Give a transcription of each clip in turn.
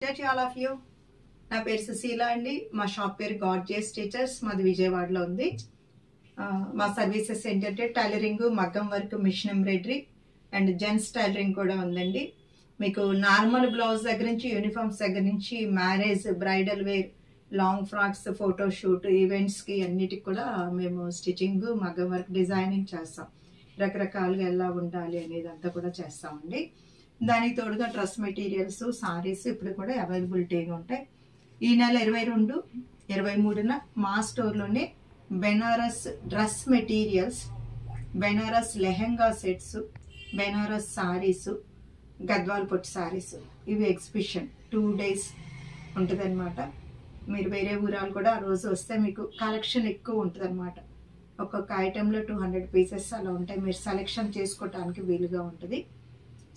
To all of you, నా పేరు సుశీల అండి. మా షాప్ పేరు గార్జియస్ స్టిచెస్. మాది విజయవాడలో ఉంది. మా సర్వీసెస్ ఏంటంటే టైలరింగ్, మగ్గం work, machine embroidery and gents tailoring కూడా ఉందండి. మీకు నార్మల్ బ్లౌజ్ దగ్గర నుంచి యూనిఫామ్స్ దగ్గర నుంచి marriage, bridal wear, long frocks, photoshoot, ఈవెంట్స్కి అన్నిటికి కూడా మేము స్టిచ్చింగ్, మగ్గం వర్క్, డిజైనింగ్ చేస్తాం. రకరకాలుగా ఎలా ఉండాలి అనేది అంతా కూడా చేస్తామండి. దానికి తోడుగా డ్రెస్ మెటీరియల్స్, సారీస్ ఇప్పుడు కూడా అవైలబిలిటీగా ఉంటాయి. ఈ నెల 22, 23న మా స్టోర్లోనే Banaras dress materials, Banaras lehenga sets, Banaras sarees, Gadwal పొట్టి సారీస్ ఇవి ఎగ్జిబిషన్ 2 days ఉంటుందన్నమాట. మీరు వేరే ఊరాలు కూడా ఆ రోజు వస్తే మీకు కలెక్షన్ ఎక్కువ ఉంటుందన్నమాట. ఒక్కొక్క ఐటెంలో 200 పీసెస్ అలా ఉంటాయి. మీరు సెలెక్షన్ చేసుకోవడానికి వీలుగా ఉంటుంది.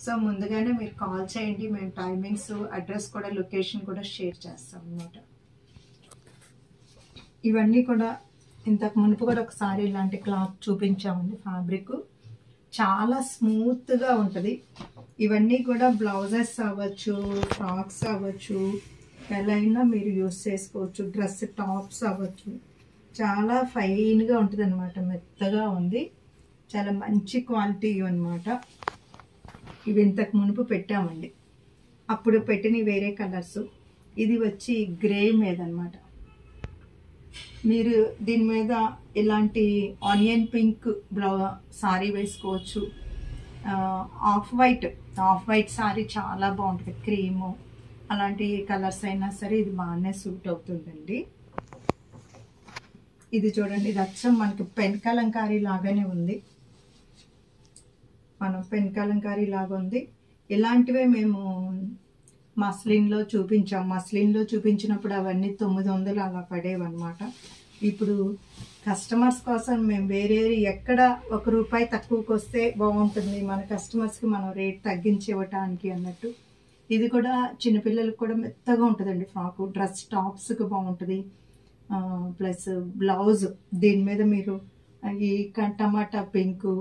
సో ముందుగానే మీరు కాల్ చేయండి. మేము టైమింగ్స్, అడ్రస్ కూడా, లొకేషన్ కూడా షేర్ చేస్తాం అన్నమాట. ఇవన్నీ కూడా ఇంతకు మునుపు కూడా ఒకసారి ఇలాంటి క్లాత్ చూపించామండి. ఫ్యాబ్రిక్ చాలా స్మూత్గా ఉంటుంది. ఇవన్నీ కూడా బ్లౌజెస్ అవ్వచ్చు, ఫ్రాక్స్ అవ్వచ్చు, ఎలా అయినా మీరు యూస్ చేసుకోవచ్చు. డ్రెస్ టాప్స్ అవ్వచ్చు. చాలా ఫైన్గా ఉంటుంది అనమాట. మెత్తగా ఉంది. చాలా మంచి క్వాలిటీ అన్నమాట. ఇవి ఇంతకు మునుపు పెట్టామండి. అప్పుడు పెట్టిన వేరే కలర్స్. ఇది వచ్చి గ్రే మీద అనమాట. మీరు దీని మీద ఇలాంటి ఆనియన్ పింక్ సారీ వేసుకోవచ్చు. ఆఫ్ వైట్ సారీ చాలా బాగుంటుంది. క్రీము అలాంటి కలర్స్ అయినా సరే ఇది బాగానే సూట్ అవుతుందండి. ఇది చూడండి, ఇది అచ్చం మనకి పెన్ కలంకారీ లాగానే ఉంది. మనం పెన్ కలంకారీ లాగా ఉంది. ఇలాంటివే మేము మస్లిన్లో చూపించాం. మస్లిన్లో చూపించినప్పుడు అవన్నీ 900 అలా పడేవన్నమాట. ఇప్పుడు కస్టమర్స్ కోసం మేము వేరే ఎక్కడ ₹1 తక్కువకి వస్తే బాగుంటుంది, మన కస్టమర్స్కి మనం రేట్ తగ్గించి ఇవ్వటానికి అన్నట్టు. ఇది కూడా చిన్నపిల్లలకు కూడా మెత్తగా ఉంటుందండి. ఫ్రాకు, డ్రెస్ టాప్స్కి బాగుంటుంది. ప్లస్ బ్లౌజ్ దీని మీద మీరు ఈ టమాటా పింక్,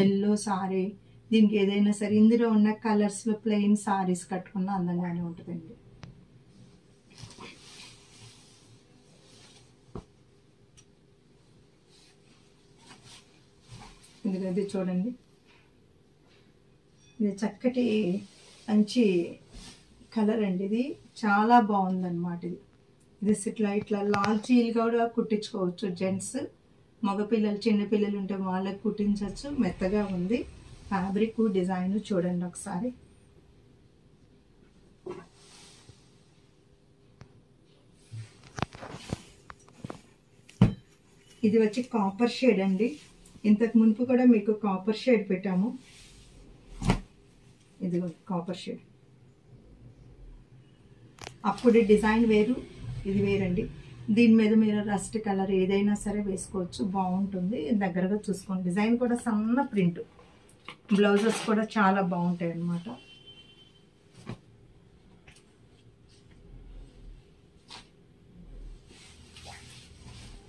ఎల్లో సారీ, దీనికి ఏదైనా సరే ఇందులో ఉన్న కలర్స్లో ప్లెయిన్ సారీస్ కట్టుకున్నా అందంగానే ఉంటుందండి. ఇది చూడండి, ఇది చక్కటి మంచి కలర్ అండి. ఇది చాలా బాగుందన్నమాట. ఇది ఇట్లా లాల్చీలుగా కూడా కుట్టించుకోవచ్చు. జెంట్స్, మగపిల్లలు, చిన్నపిల్లలు ఉంటే వాళ్ళకి కుట్టించవచ్చు. మెత్తగా ఉంది. ఫ్యాబ్రిక్, డిజైన్ చూడండి ఒకసారి. ఇది వచ్చి కాపర్ షేడ్ అండి. ఇంతకు మునుపు కూడా మీకు కాపర్ షేడ్ పెట్టాము. ఇది కాపర్ షేడ్. అప్పుడు డిజైన్ వేరు, ఇది వేరండి. దీని మీద మీరు రస్ట్ కలర్ ఏదైనా సరే వేసుకోవచ్చు. బాగుంటుంది. దగ్గరగా చూసుకోండి. డిజైన్ కూడా సన్న ప్రింట్. బ్లౌజెస్ కూడా చాలా బాగుంటాయి అన్నమాట.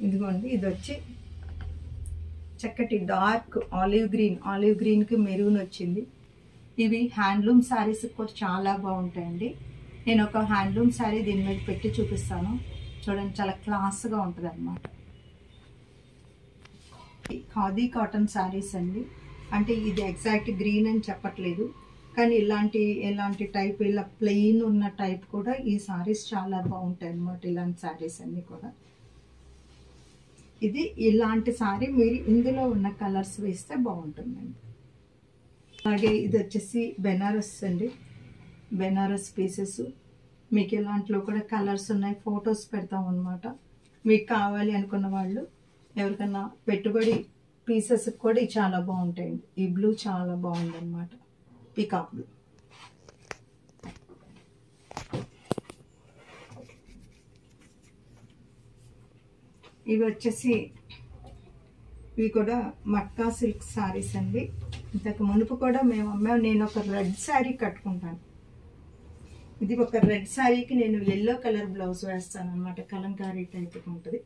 ఇదిగోండి, ఇది వచ్చి చక్కటి డార్క్ ఆలివ్ గ్రీన్కి మెరూన్ వచ్చింది. ఇవి హ్యాండ్లూమ్ శారీస్ కూడా చాలా బాగుంటాయండి. నేను ఒక హ్యాండ్లూమ్ శారీ దీని మీద పెట్టి చూపిస్తాను. చూడండి, చాలా క్లాస్గా ఉంటుంది అన్నమాట. ఖాదీ కాటన్ శారీస్ అండి. అంటే ఇది ఎగ్జాక్ట్ గ్రీన్ అని చెప్పట్లేదు, కానీ ఇలాంటి టైప్, ఇలా ప్లెయిన్ ఉన్న టైప్ కూడా ఈ శారీస్ చాలా బాగుంటాయి అన్నమాట. ఇలాంటి శారీస్ అన్నీ కూడా. ఇది ఇలాంటి శారీ మీరు ఇందులో ఉన్న కలర్స్ వేస్తే బాగుంటుందండి. అలాగే ఇది వచ్చేసి బెనారస్ అండి. బెనారస్ పీసెస్ మీకు ఇలాంటిలో కూడా కలర్స్ ఉన్నాయి. ఫొటోస్ పెడతాం అన్నమాట. మీకు కావాలి అనుకున్న వాళ్ళు, ఎవరికన్నా పెట్టుబడి పీసెస్ కూడా చాలా బాగుంటాయండి. ఈ బ్లూ చాలా బాగుందన్నమాట. Peacock blue. ఇవి వచ్చేసి ఇవి కూడా మట్కా సిల్క్ శారీస్ అండి. ఇంతకు మునుపు కూడా నేను ఒక రెడ్ శారీ కట్టుకుంటాను. ఇది ఒక రెడ్ శారీకి నేను ఎల్లో కలర్ బ్లౌజ్ వేస్తాను అనమాట. కలంకారీ టైప్ ఉంటుంది.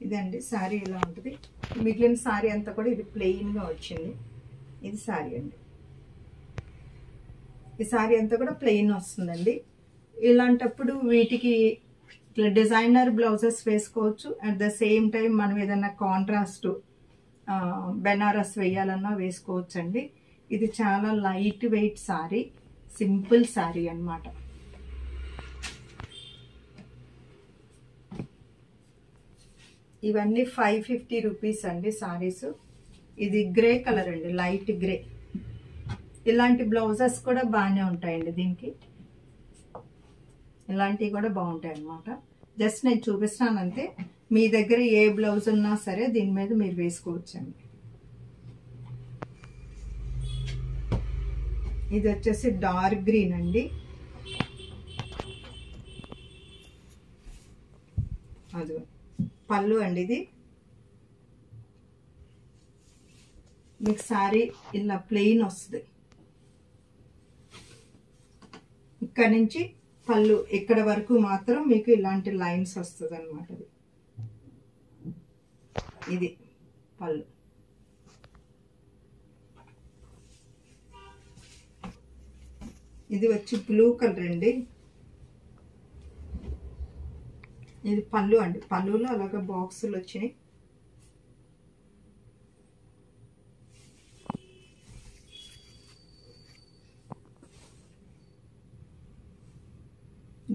ఇదండి శారీ ఇలా ఉంటుంది. మిగిలిన శారీ అంతా కూడా ఇది ప్లెయిన్గా వచ్చింది. ఇది శారీ అండి. ఈ శారీ అంతా కూడా ప్లెయిన్ వస్తుందండి. ఇలాంటప్పుడు వీటికి ఇట్లా డిజైనర్ బ్లౌజెస్ వేసుకోవచ్చు. అట్ ద సేమ్ టైం మనం ఏదైనా కాంట్రాస్ట్ బెనారస్ వేయాలన్నా వేసుకోవచ్చు అండి. ఇది చాలా light weight sari, simple sari అన్నమాట. ఇవన్నీ 550 రూపీస్ అండి శారీస్. ఇది గ్రే కలర్ అండి, లైట్ గ్రే. ఇలాంటి బ్లౌజెస్ కూడా బాగానే ఉంటాయండి. దీనికి ఇలాంటివి కూడా బాగుంటాయి అన్నమాట. జస్ట్ నేను చూపిస్తాను అంతే. మీ దగ్గర ఏ బ్లౌజ్ ఉన్నా సరే దీని మీద మీరు వేసుకోవచ్చండి. ఇది వచ్చేసి డార్క్ గ్రీన్ అండి. అది పళ్ళు అండి. ఇది మీకు శారీ ఇలా ప్లెయిన్ వస్తుంది. ఇక్కడ నుంచి పళ్ళు ఇక్కడ వరకు మాత్రం మీకు ఇలాంటి లైన్స్ వస్తుంది అనమాట. ఇది పళ్ళు. ఇది వచ్చి బ్లూ కలర్ అండి. ఇది పళ్ళు అండి. పళ్ళులో అలాగే బాక్సులు వచ్చినాయి.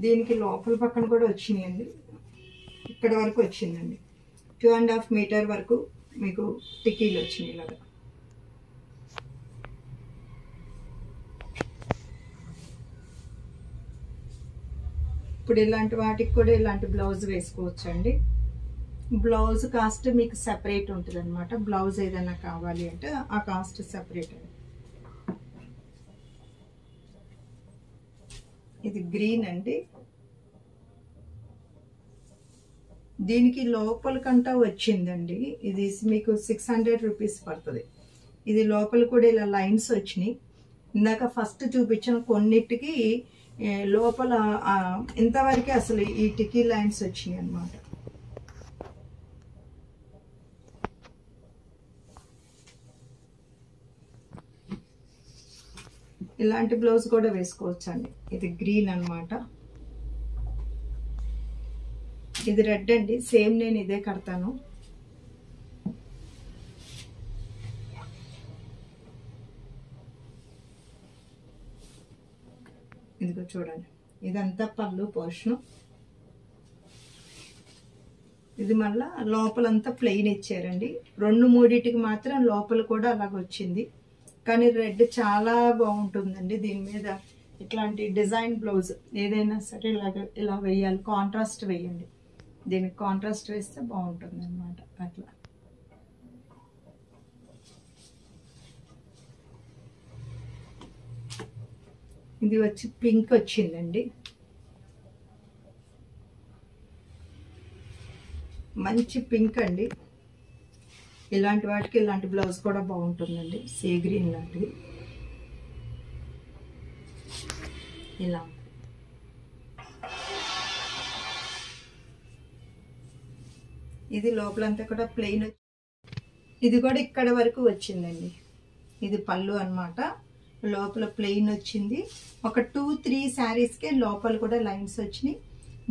దీనికి లోపల పక్కన కూడా వచ్చినాయండి. ఇక్కడ వరకు వచ్చిందండి. 2.5 మీటర్ వరకు మీకు టిక్కీలు వచ్చినాయి ఇలాగా. ఇప్పుడు ఇలాంటి వాటికి కూడా ఇలాంటి బ్లౌజ్ వేసుకోవచ్చు అండి. బ్లౌజ్ కాస్ట్ మీకు సెపరేట్ ఉంటుంది అనమాట. బ్లౌజ్ ఏదైనా కావాలి అంటే ఆ కాస్ట్ సెపరేట్ అండి. ఇది గ్రీన్ అండి. దీనికి లోపలికంటా వచ్చిందండి. ఇది మీకు 600 రూపీస్ పడుతుంది. ఇది లోపల కూడా ఇలా లైన్స్ వచ్చినాయి. ఇందాక ఫస్ట్ చూపించిన కొన్నిటికి లోపల ఇంతవరకే అసలు ఈ టికీ లైన్స్ వచ్చినాయి అన్నమాట. ఇలాంటి బ్లౌజ్ కూడా వేసుకోవచ్చు అండి. ఇది గ్రీన్ అన్నమాట. ఇది రెడ్ అండి. సేమ్ నేను ఇదే కడతాను. ఇదిగో చూడండి, ఇదంతా పళ్ళు పోర్షన్. ఇది మళ్ళా లోపలంతా ప్లెయిన్ ఇచ్చారండి. 2-3టికి మాత్రం లోపల కూడా అలాగ వచ్చింది. కానీ రెడ్ చాలా బాగుంటుందండి. దీని మీద ఇట్లాంటి డిజైన్ బ్లౌజ్ ఏదైనా సరే ఇలా వేయాలి. కాంట్రాస్ట్ వేయండి. దీనికి కాంట్రాస్ట్ వేస్తే బాగుంటుంది అన్నమాట. అట్లా ఇది వచ్చి పింక్ వచ్చిందండి. మంచి పింక్ అండి. ఇలాంటి వాటికి ఇలాంటి బ్లౌజ్ కూడా బాగుంటుందండి. సీ గ్రీన్ లాంటిది ఇలా. ఇది లోపలంతా కూడా ప్లెయిన్. ఇది కూడా ఇక్కడ వరకు వచ్చిందండి. ఇది పళ్ళు అన్నమాట. లోపల ప్లెయిన్ వచ్చింది. ఒక 2-3 శారీస్కే లోపల కూడా లైన్స్ వచ్చినాయి.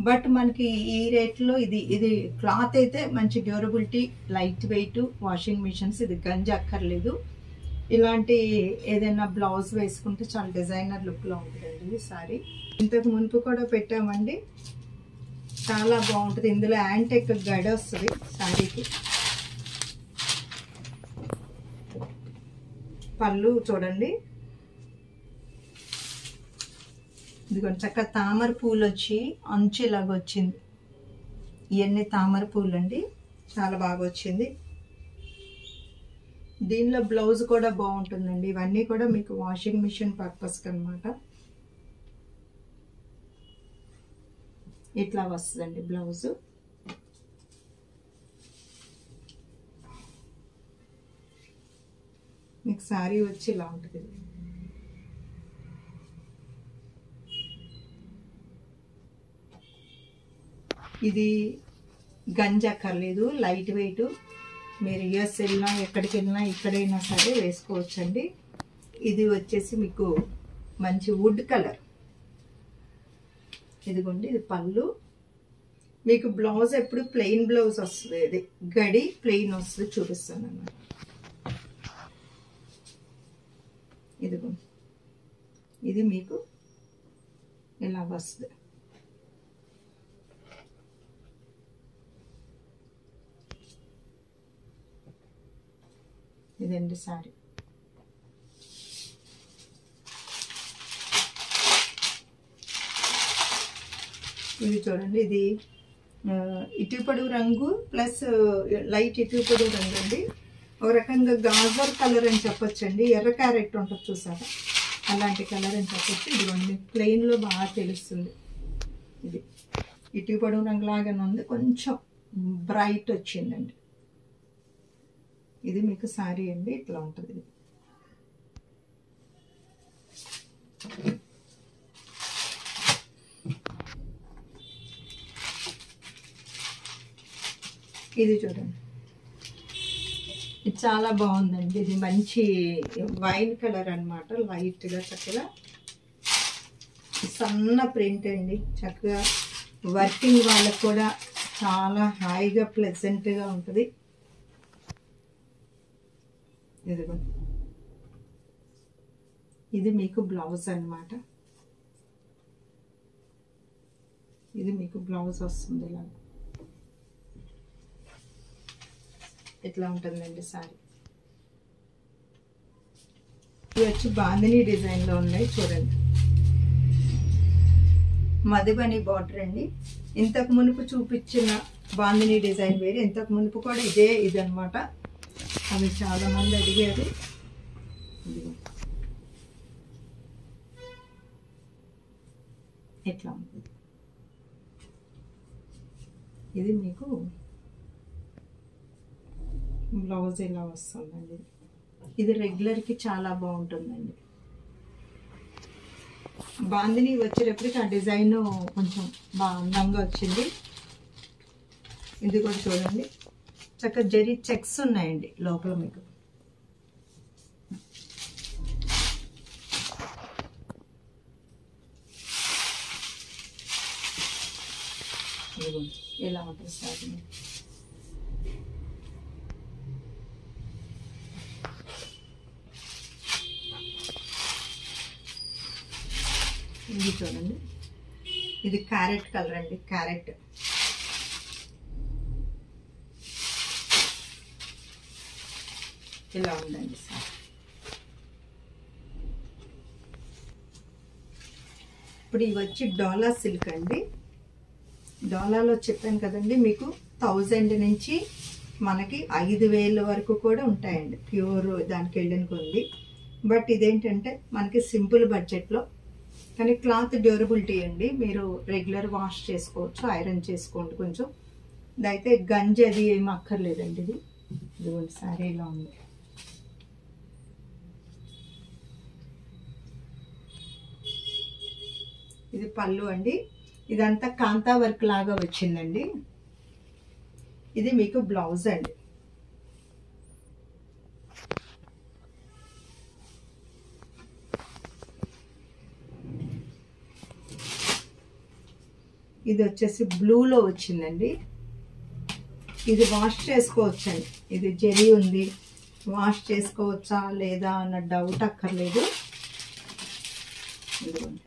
బట్ మనకి ఈ రేట్లో ఇది క్లాత్ అయితే మంచి durability, light weight, washing machines. ఇది గంజి అక్కర్లేదు. ఇలాంటి ఏదైనా బ్లౌజ్ వేసుకుంటే చాలా డిజైనర్ లుక్లో ఉంటుందండి ఈ శారీ. ఇంతకు మునుపు కూడా పెట్టామండి. చాలా బాగుంటుంది. ఇందులో యాంటిక్ గడ వస్తుంది శారీకి. పళ్ళు చూడండి. ఇది కొంచెం చక్కగా తామర పూలు వచ్చి అంచు ఇలాగ వచ్చింది. ఇవన్నీ తామర పూలు అండి. చాలా బాగా వచ్చింది. దీనిలో బ్లౌజ్ కూడా బాగుంటుందండి. ఇవన్నీ కూడా మీకు వాషింగ్ మిషన్ పర్పస్కి అనమాట. ఇట్లా వస్తుందండి బ్లౌజ్. మీకు శారీ వచ్చి ఇలా ఉంటుంది. ఇది గంజి అక్కర్లేదు, లైట్ వెయిట్. మీరు యూఎస్ వెళ్ళినా ఎక్కడికి వెళ్ళినా ఎక్కడైనా సరే వేసుకోవచ్చండి. ఇది వచ్చేసి మీకు మంచి వుడ్ కలర్. ఇదిగోండి, ఇది పళ్ళు. మీకు బ్లౌజ్ ఎప్పుడు ప్లెయిన్ బ్లౌజ్ వస్తుంది, ఇది గడి ప్లెయిన్ వస్తుంది. చూపిస్తాను అన్నమాట. ఇదిగోండి, ఇది మీకు ఇలా వస్తుంది. ఇదండి సారీ. ఇది చూడండి, ఇది ఇటు పొడుగు రంగు ప్లస్ లైట్ ఇటు పొడుగు రంగు అండి. ఒక రకంగా గాజర్ కలర్ అని చెప్పొచ్చండి. ఎర్ర క్యారెట్ ఉంటుంది చూసారా, అలాంటి కలర్ అని చెప్పొచ్చు. ఇదిగోండి, ప్లెయిన్లో బాగా తెలుస్తుంది. ఇది ఇటు పొడుగు రంగు లాగానే ఉంది, కొంచెం బ్రైట్ వచ్చిందండి. ఇది మీకు సారీ అండి, ఇట్లా ఉంటుంది. ఇది చూడండి, ఇది చాలా బాగుందండి. ఇది మంచి వైన్ కలర్ అన్నమాట, లైట్గా చక్కగా సన్న ప్రింట్ అండి. చక్కగా వర్కింగ్ వాళ్ళకు కూడా చాలా హాయిగా ప్లెజెంట్గా ఉంటుంది. ఇదిగోండి, ఇది మీకు బ్లౌజ్ అన్నమాట. ఇది మీకు బ్లౌజ్ వస్తుంది, ఇలా ఇట్లా ఉంటుందండి సారీ. ఇవి వచ్చి బాందిని డిజైన్లో ఉన్నాయి చూడండి. మధుబని బార్డర్ అండి. ఇంతకు మునుపు చూపించిన బాందిని డిజైన్ వేరు, ఇంతకు మునుపు కూడా ఇదన్నమాట. అవి చాలా మంది అడిగారు. ఎట్లా ఉంటుంది, ఇది మీకు బ్లౌజ్ ఇలా వస్తుందండి. ఇది రెగ్యులర్కి చాలా బాగుంటుందండి. బాందిని వచ్చేటప్పటికి ఆ డిజైన్ కొంచెం బాగా అందంగా వచ్చింది. ఇది కూడా చూడండి, చక్కగా జరీ చెక్స్ ఉన్నాయండి లోపల మీకు. ఇలా ఉంటుంది సారీ. ఇది చూడండి, ఇది క్యారెట్ కలర్ అండి, క్యారెట్. ఇలా ఉందండి సార్. ఇప్పుడు ఇవి వచ్చి డోలా సిల్క్ అండి. డోలాలో చెప్పాను కదండి మీకు 1000 నుంచి మనకి 5000 వరకు కూడా ఉంటాయండి. ప్యూర్ దానికి వెళ్ళిన కొంది. బట్ ఇదేంటంటే మనకి సింపుల్ బడ్జెట్లో, కానీ క్లాత్ డ్యూరబిలిటీ అండి. మీరు రెగ్యులర్ వాష్ చేసుకోవచ్చు, ఐరన్ చేసుకోండి కొంచెం. ఇదైతే గంజి అది ఏం అక్కర్లేదండి. ఇది ఇదిగోండి సారీ ఇలా ఉంది. ఇది పళ్ళు అండి. ఇదంతా కాంతా వర్క్ లాగా వచ్చిందండి. ఇది మీకు బ్లౌజ్ అండి. ఇది వచ్చేసి బ్లూలో వచ్చిందండి. ఇది వాష్ చేసుకోవచ్చండి. ఇది జరీ ఉంది, వాష్ చేసుకోవచ్చా లేదా అన్న డౌట్ అక్కర్లేదు. ఇదిగోండి,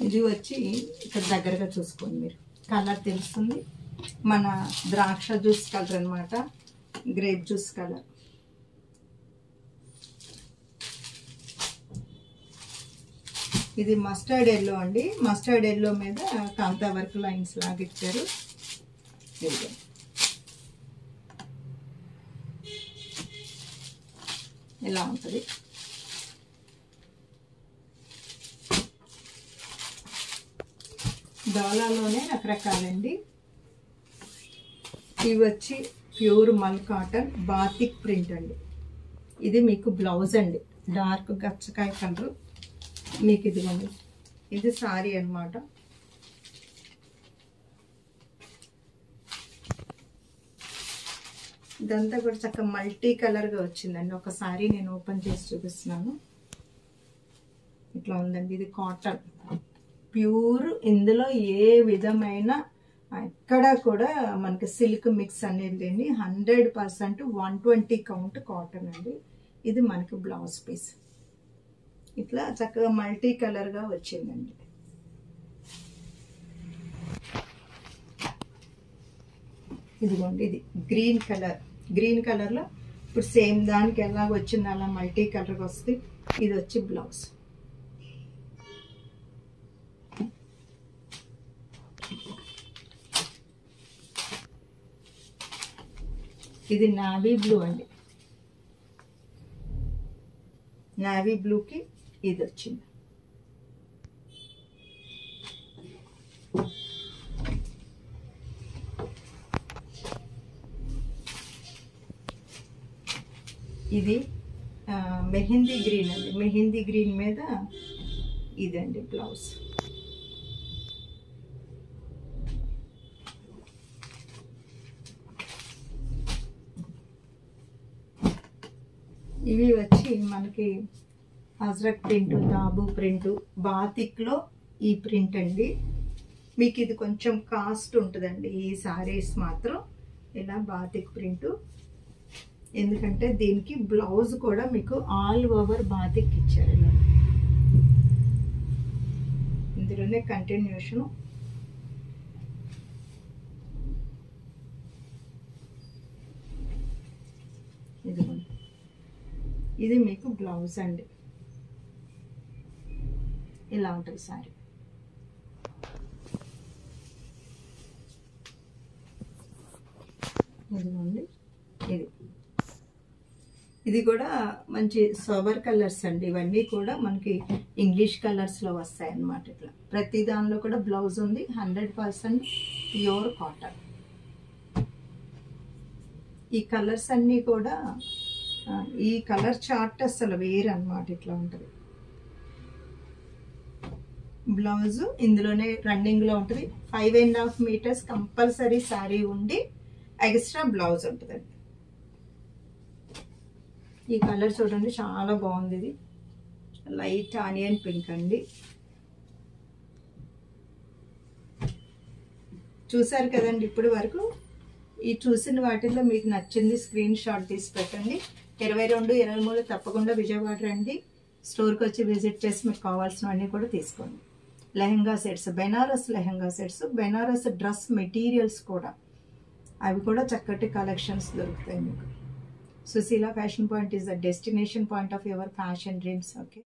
ఇది వచ్చి ఇక్కడ దగ్గరగా చూసుకోండి మీరు, కలర్ తెలుస్తుంది. మన ద్రాక్ష జ్యూస్ కలర్ అన్నమాట, గ్రేప్ జ్యూస్ కలర్. ఇది మస్టర్డ్ ఎల్లో అండి. మస్టర్డ్ ఎల్లో మీద కాంతా వర్క్ లైన్స్ లాగా ఇచ్చారు. ఇలా ఉంటుంది. డోలాలోనే రకరకాలండి. ఇవి వచ్చి ప్యూర్ మల్ కాటన్ బాతిక్ ప్రింట్ అండి. ఇది మీకు బ్లౌజ్ అండి, డార్క్ గచ్చకాయ కలర్. మీకు ఇదిగోండి, ఇది సారీ అన్నమాట. ఇదంతా కూడా చక్కగా మల్టీ కలర్గా వచ్చిందండి. ఒకసారి నేను ఓపెన్ చేసి చూపిస్తున్నాను. ఇట్లా ఉందండి. ఇది కాటన్ ప్యూర్. ఇందులో ఏ విధమైన ఎక్కడ కూడా మనకి సిల్క్ మిక్స్ అనేది లేని 100% 120 కౌంట్ కాటన్ అండి. ఇది మనకి బ్లౌజ్ పీస్. ఇట్లా చక్కగా మల్టీ కలర్గా వచ్చిందండి. ఇదిగోండి, ఇది గ్రీన్ కలర్. గ్రీన్ కలర్లో ఇప్పుడు సేమ్ దానికి ఎలాగ వచ్చింది అలా మల్టీ కలర్గా వస్తుంది. ఇది వచ్చి బ్లౌజ్. ఇది నావీ బ్లూ అండి. నావీ బ్లూకి ఇది వచ్చింది. ఇది మెహందీ గ్రీన్ అండి. మెహందీ గ్రీన్ మీద ఇదండి బ్లౌజ్. ఇవి వచ్చి మనకి అజ్రక్ ప్రింట్, దాబు ప్రింట్, బాతిక్లో ఈ ప్రింట్ అండి. మీకు ఇది కొంచెం కాస్ట్ ఉంటుందండి ఈ సారీస్ మాత్రం. ఇలా బాతిక్ ప్రింట్, ఎందుకంటే దీనికి బ్లౌజ్ కూడా మీకు ఆల్ ఓవర్ బాతిక్ ఇచ్చారు. ఇలా ఇందులోనే కంటిన్యూషన్. ఇదిగోండి, ఇది మీకు బ్లౌజ్ అండి. ఇలా ఉంటుంది సారీ. ఇదిగోండి, ఇది కూడా మంచి సోబర్ కలర్స్ అండి. ఇవన్నీ కూడా మనకి ఇంగ్లీష్ కలర్స్లో వస్తాయి అన్నమాట. ఇట్లా ప్రతి దానిలో కూడా బ్లౌజ్ ఉంది. 100% ప్యూర్ కాటన్. ఈ కలర్స్ అన్నీ కూడా ఈ కలర్ చార్ట్ అసలు వేరు అన్నమాట. ఇట్లా ఉంటుంది. బ్లౌజ్ ఇందులోనే రన్నింగ్లో ఉంటుంది. 5.5 మీటర్స్ కంపల్సరీ శారీ ఉండి ఎక్స్ట్రా బ్లౌజ్ ఉంటుందండి. ఈ కలర్ చూడండి, చాలా బాగుంది. ఇది లైట్ ఆనియన్ పింక్ అండి. చూసారు కదండి ఇప్పటి వరకు. ఈ చూసిన వాటిల్లో మీకు నచ్చింది స్క్రీన్ షాట్ తీసి పెట్టండి. 22, 23 తప్పకుండా విజయవాడ రండి. స్టోర్కి వచ్చి విజిట్ చేసి మీకు కావాల్సినవన్నీ కూడా తీసుకోండి. Lehenga sets, Banaras lehenga sets, Banaras dress materials కూడా, అవి కూడా చక్కటి కలెక్షన్స్ దొరుకుతాయి మీకు. Susila Fashion Point is the destination point of your fashion dreams. Okay.